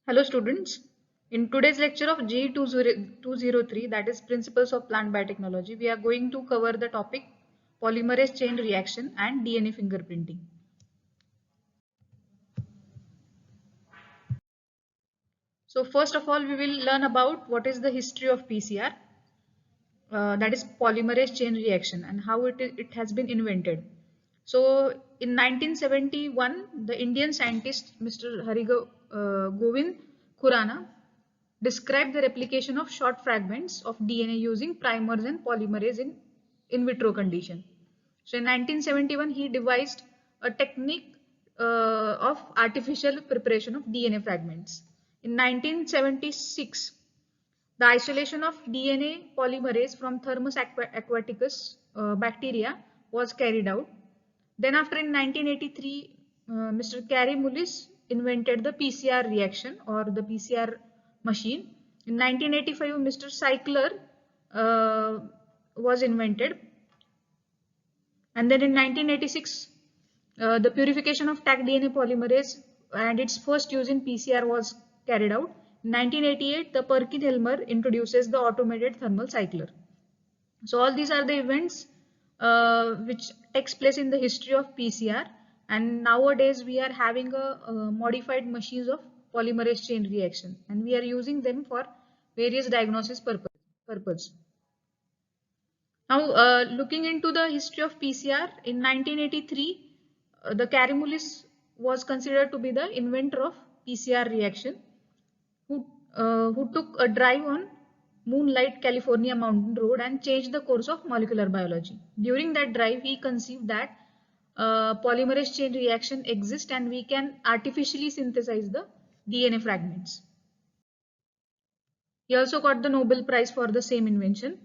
Hello students. In today's lecture of G203, that is Principles of Plant Biotechnology, we are going to cover the topic polymerase chain reaction and DNA fingerprinting. So first of all, we will learn about what is the history of PCR, that is polymerase chain reaction, and how it has been invented. So in 1971, the Indian scientist Mr. Govind Khurana described the replication of short fragments of DNA using primers and polymerase in vitro condition. So in 1971, he devised a technique of artificial preparation of DNA fragments. In 1976, the isolation of DNA polymerase from Thermus aquaticus bacteria was carried out. Then after in 1983, Mr. Carey Mullis invented the PCR reaction or the PCR machine. In 1985, Mr. Cycler was invented. And then in 1986, the purification of Taq DNA polymerase and its first use in PCR was carried out. In 1988, the Perkin-Elmer introduces the automated thermal cycler. So all these are the events which takes place in the history of PCR, and nowadays we are having a modified machines of polymerase chain reaction, and we are using them for various diagnosis purpose. Now, looking into the history of PCR, in 1983, the Karamulis was considered to be the inventor of PCR reaction, who took a drive on Moonlight, California mountain road and changed the course of molecular biology. During that drive, he conceived that polymerase chain reaction exists and we can artificially synthesize the DNA fragments. He also got the Nobel Prize for the same invention.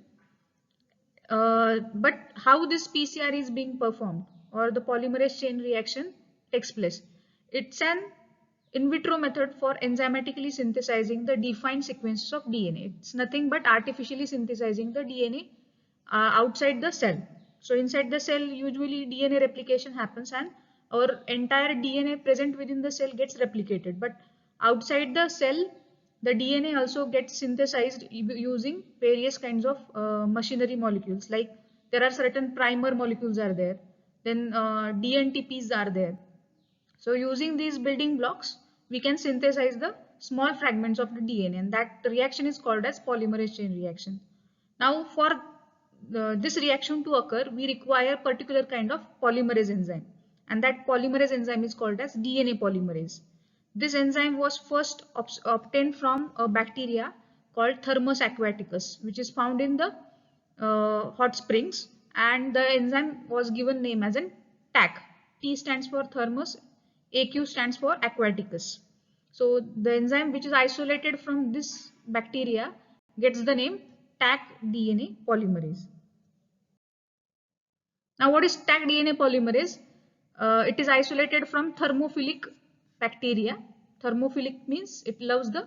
But how this PCR is being performed or the polymerase chain reaction takes place? It's an in vitro method for enzymatically synthesizing the defined sequences of DNA. It's nothing but artificially synthesizing the DNA outside the cell. So inside the cell, usually DNA replication happens and our entire DNA present within the cell gets replicated. But outside the cell, the DNA also gets synthesized using various kinds of machinery molecules. Like there are certain primer molecules are there, then DNTPs are there. So using these building blocks, we can synthesize the small fragments of the DNA, and that reaction is called as polymerase chain reaction. Now for this reaction to occur, we require particular kind of polymerase enzyme, and that polymerase enzyme is called as DNA polymerase. This enzyme was first obtained from a bacteria called Thermus aquaticus, which is found in the hot springs, and the enzyme was given name as an TAC. T stands for Thermus, AQ stands for aquaticus. So the enzyme which is isolated from this bacteria gets the name Taq DNA polymerase. Now what is Taq DNA polymerase? It is isolated from thermophilic bacteria. Thermophilic means it loves the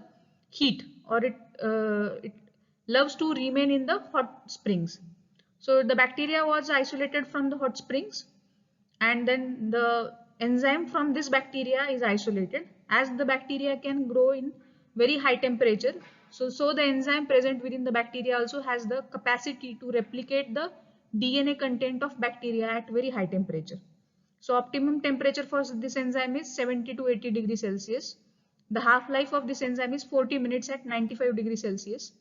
heat, or it loves to remain in the hot springs. So the bacteria was isolated from the hot springs, and then the enzyme from this bacteria is isolated. As the bacteria can grow in very high temperature, so the enzyme present within the bacteria also has the capacity to replicate the DNA content of bacteria at very high temperature. So optimum temperature for this enzyme is 70 to 80 degrees Celsius. The half-life of this enzyme is 40 minutes at 95 degrees Celsius,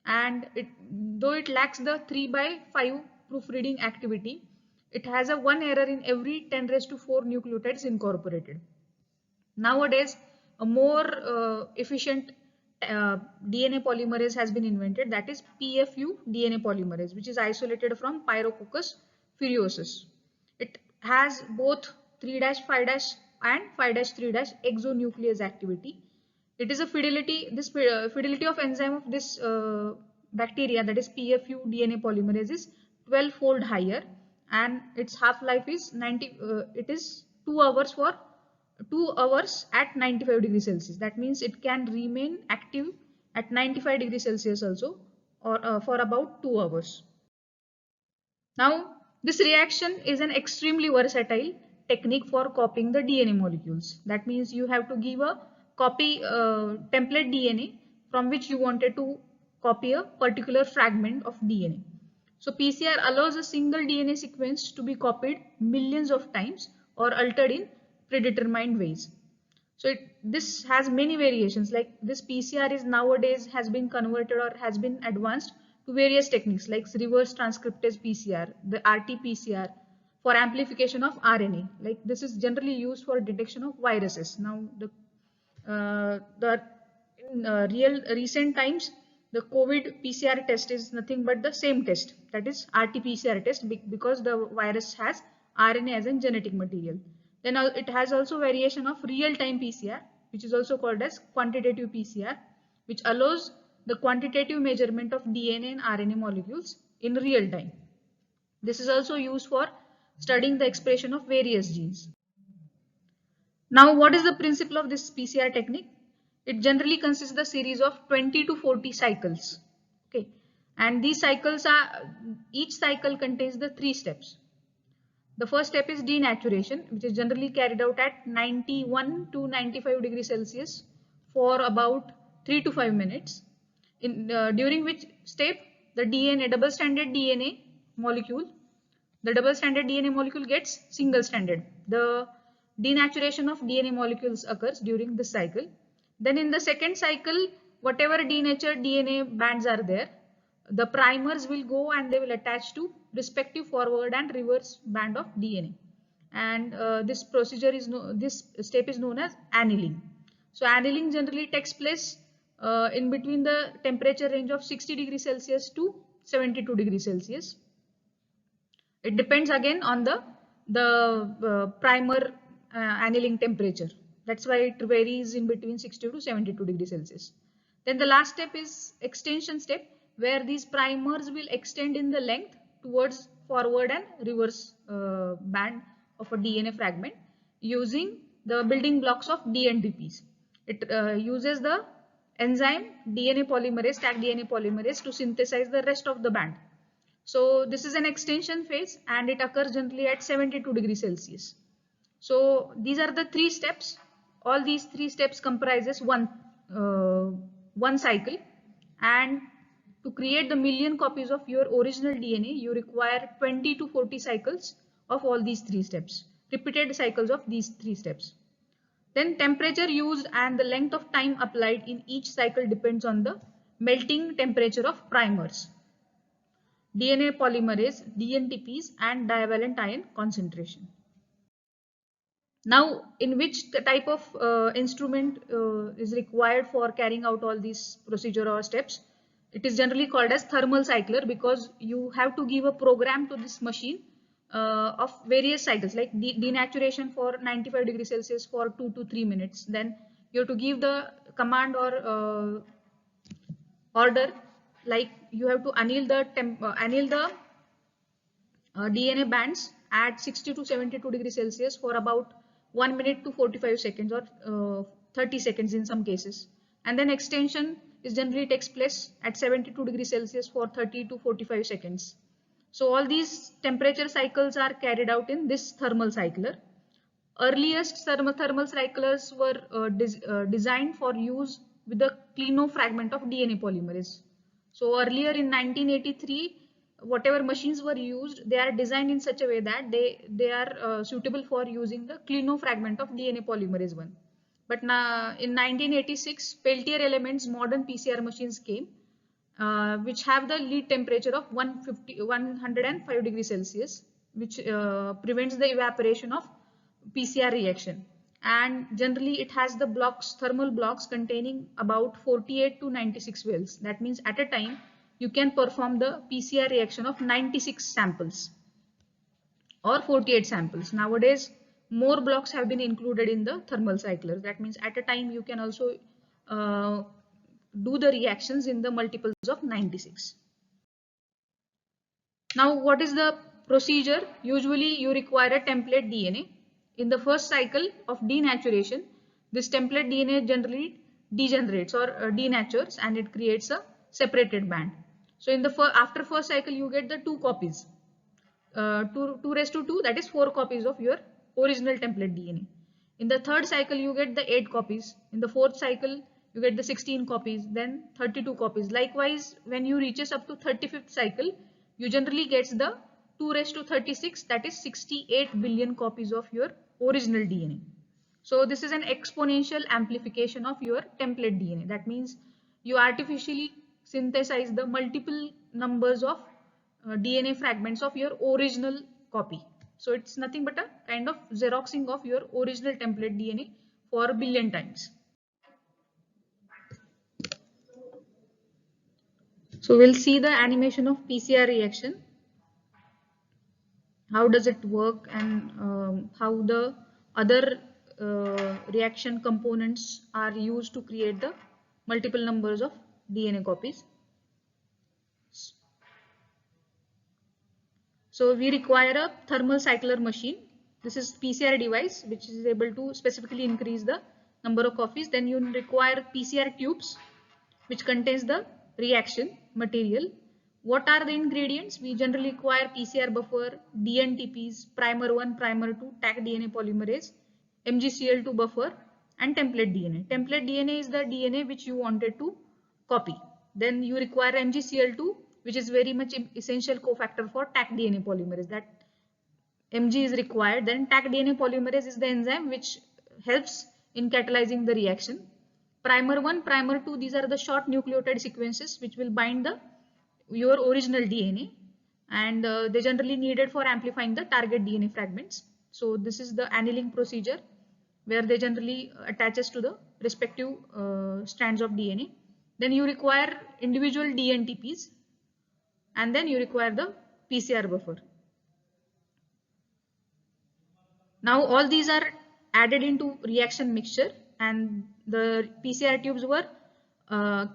and though it lacks the 3 by 5 proofreading activity, it has a 1 error in every 10 raised to 4 nucleotides incorporated. Nowadays, a more efficient DNA polymerase has been invented, that is PFU DNA polymerase, which is isolated from Pyrococcus furiosus. It has both 3-5- and 5-3- exonuclease activity. It is a fidelity of enzyme of this bacteria, that is PFU DNA polymerase, is 12-fold higher, and its half-life is 2 hours for 2 hours at 95 degrees Celsius. That means it can remain active at 95 degrees Celsius also, or for about 2 hours. Now, this reaction is an extremely versatile technique for copying the DNA molecules. That means you have to give a copy template DNA from which you wanted to copy a particular fragment of DNA. So PCR allows a single DNA sequence to be copied millions of times or altered in predetermined ways. So this has many variations, like this PCR is nowadays has been converted or has been advanced to various techniques like reverse transcriptase PCR, the RT-PCR for amplification of RNA. Like this is generally used for detection of viruses. Now in recent times, the COVID PCR test is nothing but the same test, that is RT-PCR test, because the virus has RNA as a genetic material. Then it has also variation of real-time PCR, which is also called as quantitative PCR, which allows the quantitative measurement of DNA and RNA molecules in real time. This is also used for studying the expression of various genes. Now, what is the principle of this PCR technique? It generally consists of a series of 20 to 40 cycles. Okay, and these cycles are, each cycle contains the 3 steps. The first step is denaturation, which is generally carried out at 91 to 95 degrees Celsius for about 3 to 5 minutes. During which step the DNA, double stranded DNA molecule, the double stranded DNA molecule gets single stranded. The denaturation of DNA molecules occurs during this cycle. Then in the second cycle, whatever denatured DNA bands are there, the primers will go and they will attach to respective forward and reverse band of DNA. And this procedure is this step is known as annealing. So annealing generally takes place in between the temperature range of 60 degrees Celsius to 72 degrees Celsius. It depends again on the primer annealing temperature. That's why it varies in between 60 to 72 degrees Celsius. Then the last step is extension step, where these primers will extend in the length towards forward and reverse band of a DNA fragment using the building blocks of DNTPs. It uses the enzyme DNA polymerase, Taq DNA polymerase, to synthesize the rest of the band. So this is an extension phase and it occurs generally at 72 degrees Celsius. So these are the 3 steps. All these 3 steps comprises one cycle, and to create the million copies of your original DNA, you require 20 to 40 cycles of all these 3 steps, repeated cycles of these 3 steps. Then temperature used and the length of time applied in each cycle depends on the melting temperature of primers, DNA polymerase, DNTPs, and divalent ion concentration. Now, in which type of instrument is required for carrying out all these procedure or steps? It is generally called as thermal cycler, because you have to give a program to this machine of various cycles, like denaturation for 95 degrees Celsius for 2 to 3 minutes. Then you have to give the command or order, like you have to anneal the DNA bands at 60 to 72 degrees Celsius for about 1 minute to 45 seconds or 30 seconds in some cases. And then extension is generally takes place at 72 degrees Celsius for 30 to 45 seconds. So all these temperature cycles are carried out in this thermal cycler. Earliest thermal cyclers were designed for use with the Clino fragment of DNA polymerase. So earlier in 1983, whatever machines were used, they are designed in such a way that they are suitable for using the Clino fragment of DNA polymerase 1. But now in 1986, Peltier Elements modern PCR machines came, which have the lead temperature of 105 degrees Celsius, which prevents the evaporation of PCR reaction. And generally it has the blocks, thermal blocks containing about 48 to 96 wells. That means at a time you can perform the PCR reaction of 96 samples or 48 samples. Nowadays more blocks have been included in the thermal cycler. That means at a time you can also do the reactions in the multiples of 96. Now what is the procedure? Usually you require a template DNA. In the first cycle of denaturation, this template DNA generally degenerates or denatures and it creates a separated band. So in the after first cycle you get the 2 copies, 2 raised to 2, that is 4 copies of your original template DNA. In the third cycle, you get the 8 copies. In the fourth cycle, you get the 16 copies, then 32 copies. Likewise, when you reaches up to 35th cycle, you generally gets the 2 raised to 36, that is 68 billion copies of your original DNA. So this is an exponential amplification of your template DNA. That means you artificially synthesize the multiple numbers of DNA fragments of your original copy. So it's nothing but a kind of xeroxing of your original template DNA for a billion times. So we'll see the animation of PCR reaction. How does it work, and how the other reaction components are used to create the multiple numbers of DNA copies. So we require a thermal cycler machine. This is PCR device which is able to specifically increase the number of copies. Then you require PCR tubes which contains the reaction material. What are the ingredients? We generally require PCR buffer, DNTPs, primer 1, primer 2, Taq DNA polymerase, MgCl2 buffer, and template DNA. Template DNA is the DNA which you wanted to copy. Then you require MgCl2, which is very much essential cofactor for Taq DNA polymerase. That Mg is required. Then Taq DNA polymerase is the enzyme which helps in catalyzing the reaction. Primer 1, primer 2, these are the short nucleotide sequences which will bind your original DNA, and they generally needed for amplifying the target DNA fragments. So this is the annealing procedure where they generally attaches to the respective strands of DNA. Then you require individual DNTPs, and then you require the PCR buffer. Now all these are added into reaction mixture, and the PCR tubes were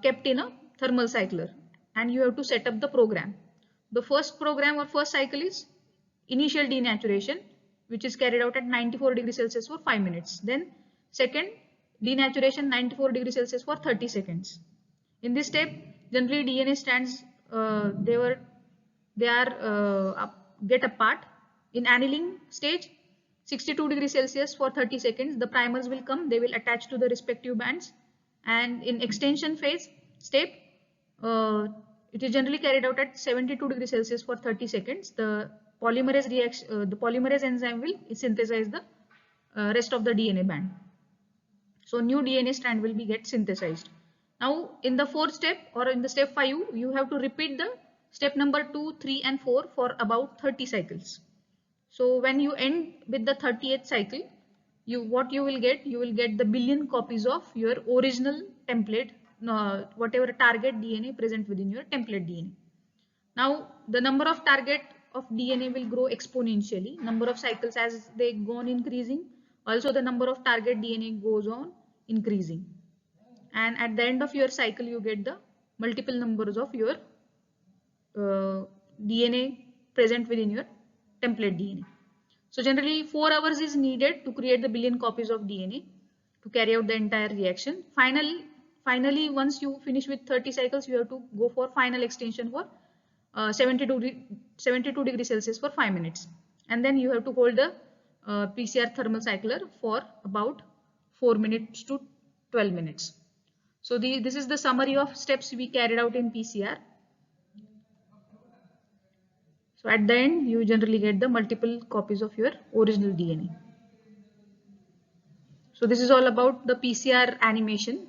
kept in a thermal cycler, and you have to set up the program. The first program or first cycle is initial denaturation, which is carried out at 94 degrees Celsius for 5 minutes. Then second, denaturation 94 degrees Celsius for 30 seconds. In this step, generally DNA strands get apart. In annealing stage, 62 degrees Celsius for 30 seconds, the primers will come, they will attach to the respective bands. And in extension phase step, it is generally carried out at 72 degrees Celsius for 30 seconds. The polymerase enzyme will synthesize the rest of the DNA band. So new DNA strand will be get synthesized. Now in the fourth step, or in the step 5, you have to repeat the step number 2, 3 and 4 for about 30 cycles. So when you end with the 30th cycle, you will get the billion copies of your original template, whatever target DNA present within your template DNA. Now the number of target of DNA will grow exponentially. Number of cycles as they go on increasing, also the number of target DNA goes on increasing. And at the end of your cycle, you get the multiple numbers of your DNA present within your template DNA. So generally 4 hours is needed to create the billion copies of DNA to carry out the entire reaction. Finally, once you finish with 30 cycles, you have to go for final extension for 72 degrees Celsius for 5 minutes. And then you have to hold the PCR thermal cycler for about 4 minutes to 12 minutes. So this is the summary of steps we carried out in PCR. So at the end, you generally get the multiple copies of your original DNA. So this is all about the PCR animation.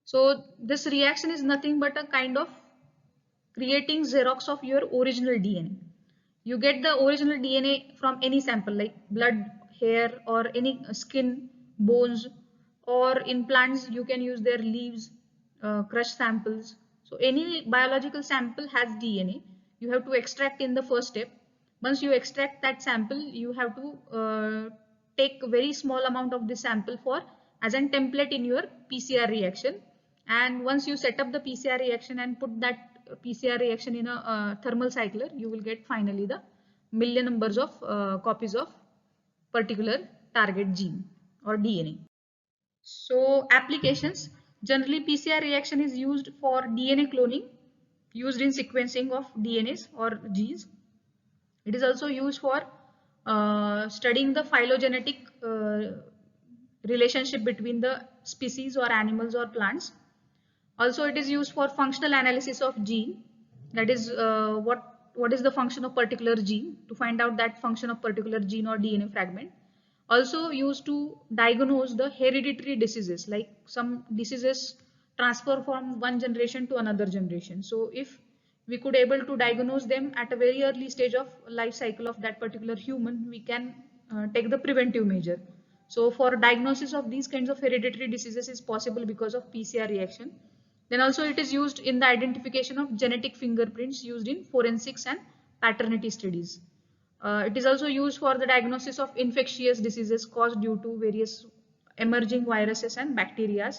So this reaction is nothing but a kind of creating Xerox of your original DNA. You get the original DNA from any sample like blood, hair, or any skin, bones, or in plants you can use their leaves, crushed samples. So any biological sample has DNA. You have to extract in the first step. Once you extract that sample, you have to take a very small amount of this sample for as a template in your PCR reaction. And once you set up the PCR reaction and put that PCR reaction in a thermal cycler, you will get finally the million numbers of copies of particular target gene or DNA. So applications, generally PCR reaction is used for DNA cloning, used in sequencing of DNAs or genes. It is also used for studying the phylogenetic relationship between the species or animals or plants. Also, it is used for functional analysis of gene. That is, what is the function of particular gene, to find out that function of particular gene or DNA fragment. Also used to diagnose the hereditary diseases, like some diseases transfer from one generation to another generation. So if we could able to diagnose them at a very early stage of life cycle of that particular human, we can take the preventive measure. So for diagnosis of these kinds of hereditary diseases is possible because of PCR reaction. Then also it is used in the identification of genetic fingerprints used in forensics and paternity studies. It is also used for the diagnosis of infectious diseases caused due to various emerging viruses and bacteria.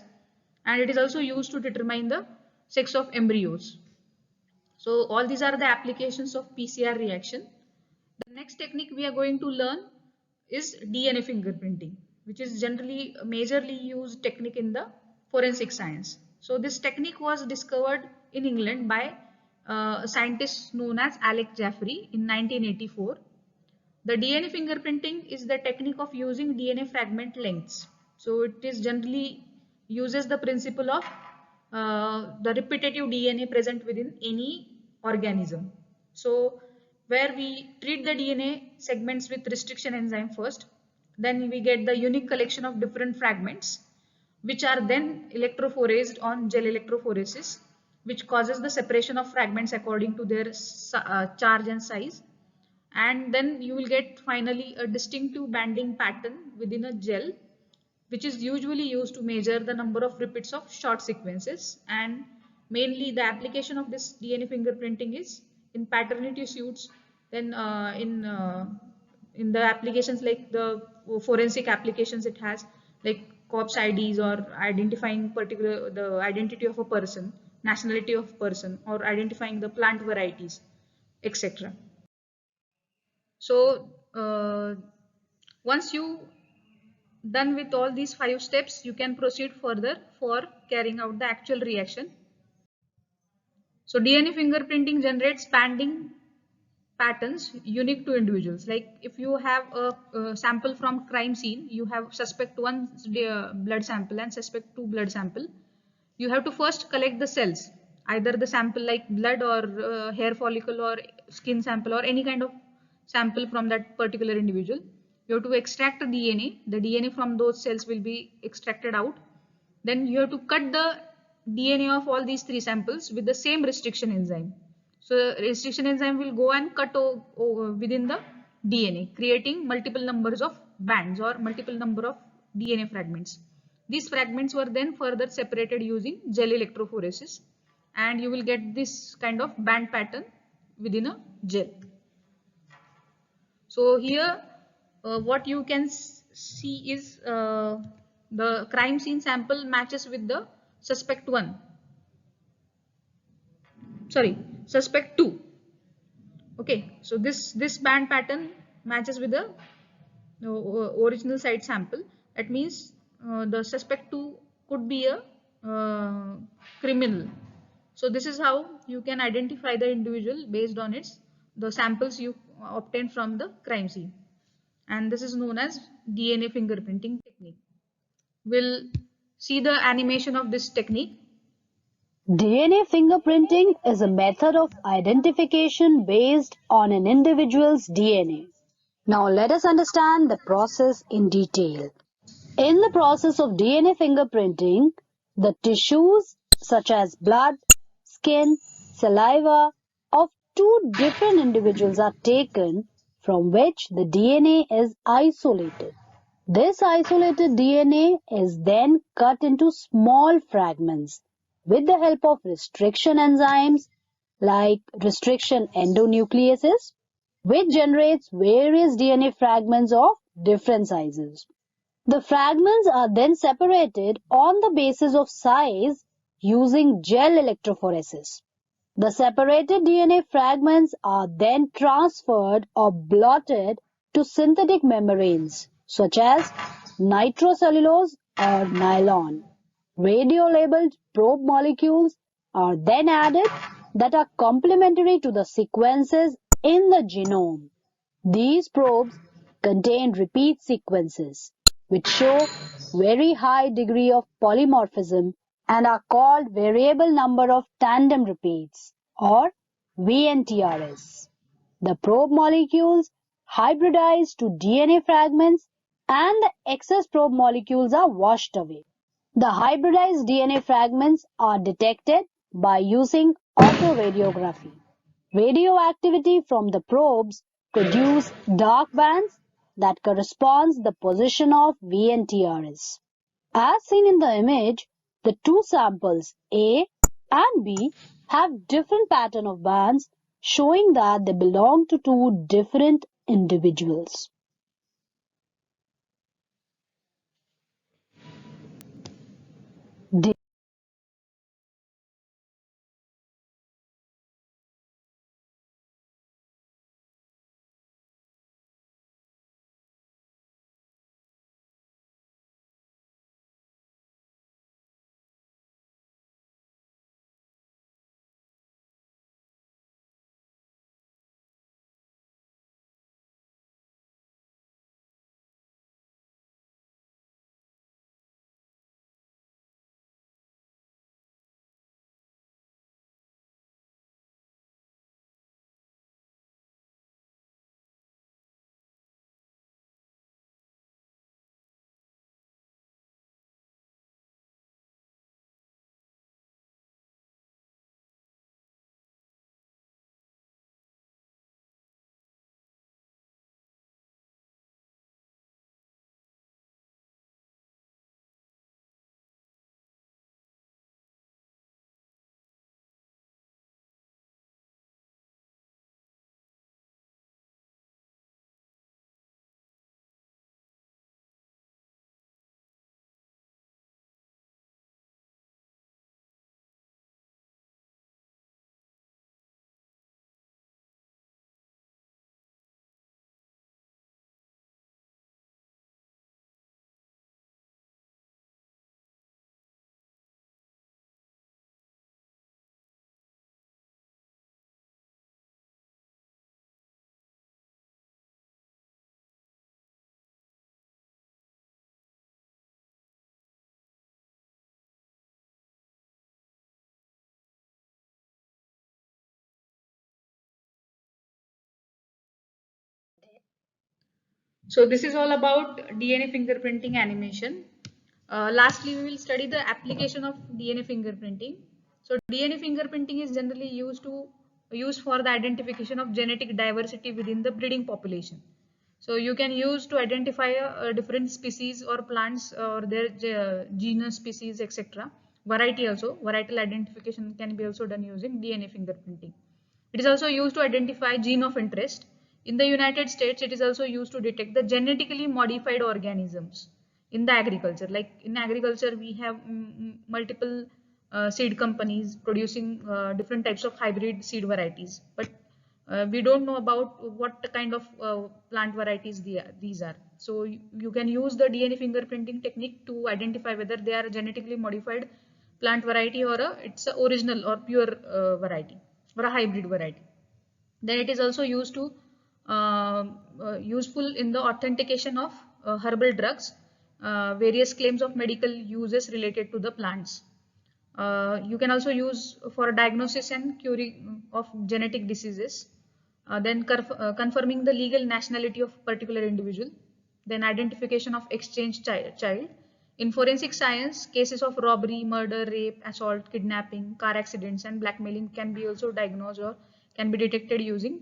And it is also used to determine the sex of embryos. So all these are the applications of PCR reaction. The next technique we are going to learn is DNA fingerprinting, which is generally majorly used technique in the forensic science. So this technique was discovered in England by a scientist known as Alec Jaffe in 1984. The DNA fingerprinting is the technique of using DNA fragment lengths. So it is generally uses the principle of the repetitive DNA present within any organism. So where we treat the DNA segments with restriction enzyme first, then we get the unique collection of different fragments, which are then electrophoresed on gel electrophoresis, which causes the separation of fragments according to their charge and size. And then you will get finally a distinctive banding pattern within a gel, which is usually used to measure the number of repeats of short sequences. And mainly the application of this DNA fingerprinting is in paternity suits, then in the applications like the forensic applications it has, like corpse IDs or identifying particular the identity of a person, nationality of person, or identifying the plant varieties, etc. So once you done with all these 5 steps, you can proceed further for carrying out the actual reaction. So DNA fingerprinting generates banding patterns unique to individuals. Like if you have a sample from crime scene, you have suspect 1 blood sample and suspect 2 blood sample. You have to first collect the cells, either the sample like blood or hair follicle or skin sample or any kind of sample from that particular individual. You have to extract the DNA. The DNA from those cells will be extracted out. Then you have to cut the DNA of all these 3 samples with the same restriction enzyme. So restriction enzyme will go and cut within the DNA, creating multiple numbers of bands or multiple number of DNA fragments. These fragments were then further separated using gel electrophoresis, and you will get this kind of band pattern within a gel. So here what you can see is the crime scene sample matches with the suspect 1. Sorry, suspect 2. Okay, so this band pattern matches with the original site sample. That means the suspect 2 could be a criminal. So this is how you can identify the individual based on the samples you obtained from the crime scene. And this is known as DNA fingerprinting technique. We'll see the animation of this technique. DNA fingerprinting is a method of identification based on an individual's DNA. Now let us understand the process in detail. In the process of DNA fingerprinting, The tissues such as blood, skin, saliva of two different individuals are taken from which the DNA is isolated. This isolated DNA is then cut into small fragments with the help of restriction enzymes like restriction endonucleases, which generates various DNA fragments of different sizes. The fragments are then separated on the basis of size using gel electrophoresis. The separated DNA fragments are then transferred or blotted to synthetic membranes such as nitrocellulose or nylon. Radio-labeled probe molecules are then added that are complementary to the sequences in the genome. These probes contain repeat sequences which show very high degree of polymorphism and are called variable number of tandem repeats or VNTRS. The probe molecules hybridize to DNA fragments and the excess probe molecules are washed away. The hybridized DNA fragments are detected by using autoradiography. Radioactivity from the probes produce dark bands that corresponds the position of VNTRS. As seen in the image, the two samples A and B have different pattern of bands showing that they belong to two different individuals. So this is all about DNA fingerprinting animation. Lastly, we will study the application of DNA fingerprinting. So DNA fingerprinting is generally used for the identification of genetic diversity within the breeding population. So you can use to identify different species or plants or their genus, species, etc. Variety also, varietal identification can be also done using DNA fingerprinting. It is also used to identify gene of interest. In the United States, it is also used to detect the genetically modified organisms in the agriculture. Like in agriculture, we have multiple seed companies producing different types of hybrid seed varieties. But we don't know about what kind of plant varieties these are. So you can use the DNA fingerprinting technique to identify whether they are genetically modified plant variety or it's a original or pure variety or a hybrid variety. Then it is also useful in the authentication of herbal drugs, various claims of medical uses related to the plants. You can also use for diagnosis and curing of genetic diseases. Then confirming the legal nationality of particular individual. Then identification of exchange child. In forensic science, cases of robbery, murder, rape, assault, kidnapping, car accidents, and blackmailing can be also diagnosed or can be detected using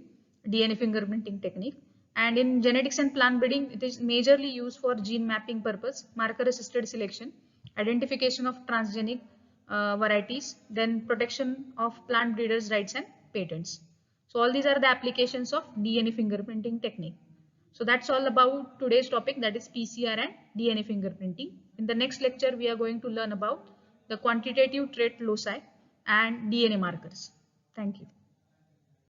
DNA fingerprinting technique. And in genetics and plant breeding, it is majorly used for gene mapping purpose, marker-assisted selection, identification of transgenic varieties, then protection of plant breeders' rights and patents. So all these are the applications of DNA fingerprinting technique. So that's all about today's topic, that is PCR and DNA fingerprinting. In the next lecture, we are going to learn about the quantitative trait loci and DNA markers. Thank you.